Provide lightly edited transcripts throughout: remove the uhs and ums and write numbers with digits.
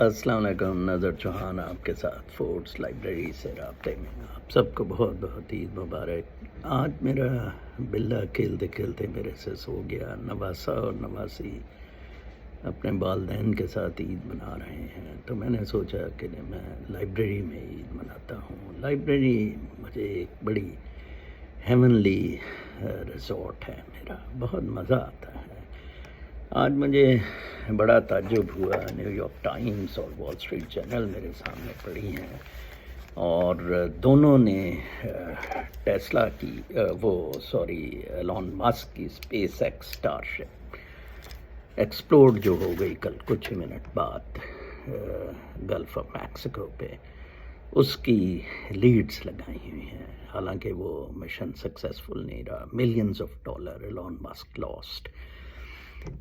السلام علیکم، نظر چوہان آپ کے ساتھ فورٹس لائبریری سے رابطے میں۔ آپ سب کو بہت بہت عید مبارک۔ آج میرا بلّا کھیلتے کھیلتے میرے سے سو گیا۔ نواسا اور نواسی اپنے والدین کے ساتھ عید منا رہے ہیں، تو میں نے سوچا کہ میں لائبریری میں عید مناتا ہوں۔ لائبریری مجھے ایک بڑی ہیونلی ریزورٹ ہے میرا، بہت مزہ آتا ہے۔ آج مجھے بڑا تعجب ہوا، نیو یارک ٹائمز اور وال اسٹریٹ جرنل میرے سامنے پڑھی ہیں، اور دونوں نے ٹیسلا کی ایلون ماسک کی اسپیس ایکس اسٹار شپ ایکسپلوڈ جو ہو گئی کل کچھ منٹ بعد گلف آف میکسیکو پہ، اس کی لیڈز لگائی ہوئی ہیں۔ حالانکہ وہ مشن سکسیسفل نہیں رہا، millions of dollar Elon Musk lost,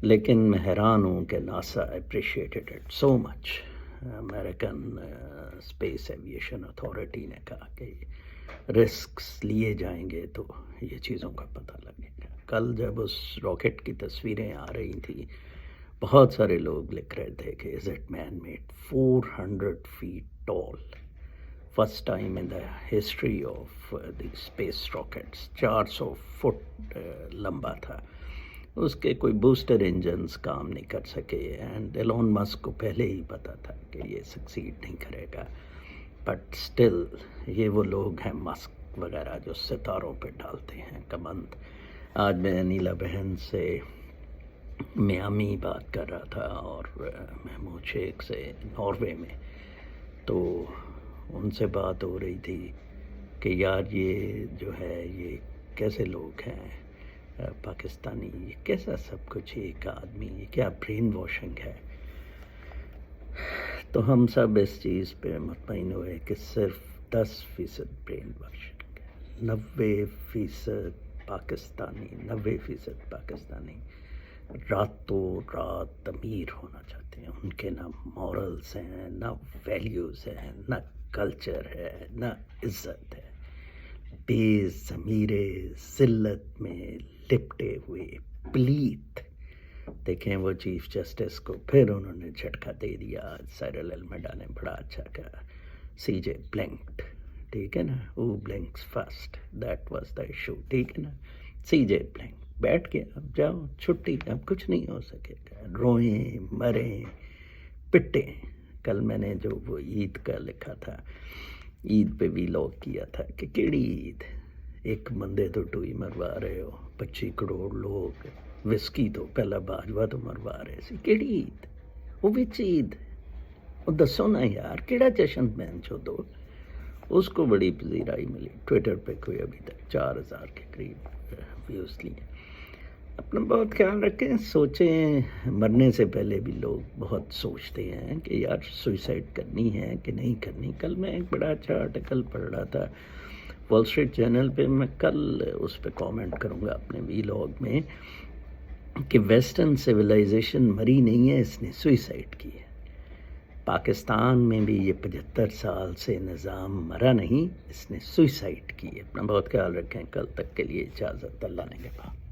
لیکن میں حیران ہوں کہ NASA appreciated it so much. American space aviation authority نے کہا کہ رسکس لیے جائیں گے تو یہ چیزوں کا پتہ لگے گا۔ کل جب اس راکٹ کی تصویریں آ رہی تھیں، بہت سارے لوگ لکھ رہے تھے کہ is it man made 400 feet tall، first time in the history of the space rockets, 400 foot لمبا تھا۔ اس کے کوئی بوسٹر انجنز کام نہیں کر سکے، اینڈ ایلون ماسک کو پہلے ہی پتا تھا کہ یہ سکسیڈ نہیں کرے گا، بٹ سٹل یہ وہ لوگ ہیں ماسک وغیرہ جو ستاروں پہ ڈالتے ہیں کمند۔ آج میں نیلا بہن سے میامی بات کر رہا تھا اور محمود شیخ سے ناروے میں، تو ان سے بات ہو رہی تھی کہ یار یہ جو ہے یہ کیسے لوگ ہیں پاکستانی، یہ کیسا سب کچھ ایک آدمی، یہ کیا برین واشنگ ہے۔ تو ہم سب اس چیز پہ مطمئن ہوئے کہ صرف 10% برین واشنگ ہے، 90% پاکستانی، 90% پاکستانی راتوں رات امیر ہونا چاہتے ہیں۔ ان کے نہ مورلز ہیں، نہ ویلیوز ہیں، نہ کلچر ہے، نہ عزت ہے، بے ضمیرے ذلت میں لپٹے ہوئے پلیت۔ دیکھیں وہ چیف جسٹس کو پھر انہوں نے جھٹکا دے دیا۔ سائرل المیڈا نے بڑا اچھا کہا، سی جے بلنکڈ، ٹھیک ہے نا، who blanks first, that was the issue, ٹھیک ہے نا، سی جے بلنک بیٹھ کے اب جاؤ چھٹی، اب کچھ نہیں ہو سکے گا، روئیں مریں پٹیں۔ کل میں نے جو وہ عید کا لکھا تھا، عید پہ بھی لوگ کیا تھا کہ کیڑی عید، ایک بندے تو ٹوئی مروا رہے ہو، 25 کروڑ لوگ، وسکی تو پہلا باجوا تو مروا رہے سی، کیڑی عید، وہ وچ عید، وہ دسو نا یار کیڑا جشن بہن چو دو۔ اس کو بڑی پذیرائی ملی، ٹویٹر پہ کوئی ابھی تک 4000 کے قریب ویوز لیے۔ اپنا بہت خیال رکھیں، سوچیں، مرنے سے پہلے بھی لوگ بہت سوچتے ہیں کہ یار سوئسائڈ کرنی ہے کہ نہیں کرنی۔ کل میں ایک بڑا اچھا آرٹیکل پڑھ رہا تھا وال اسٹریٹ جرنل پہ، میں کل اس پہ کامنٹ کروں گا اپنے ویلاگ میں، کہ ویسٹرن سویلائزیشن مری نہیں ہے، اس نے سوئسائڈ کی ہے۔ پاکستان میں بھی یہ 75 سال سے نظام مرا نہیں، اس نے سوئسائڈ کی ہے۔ اپنا بہت خیال رکھیں، کل تک کے لیے اجازت، اللہ نے کے پاس۔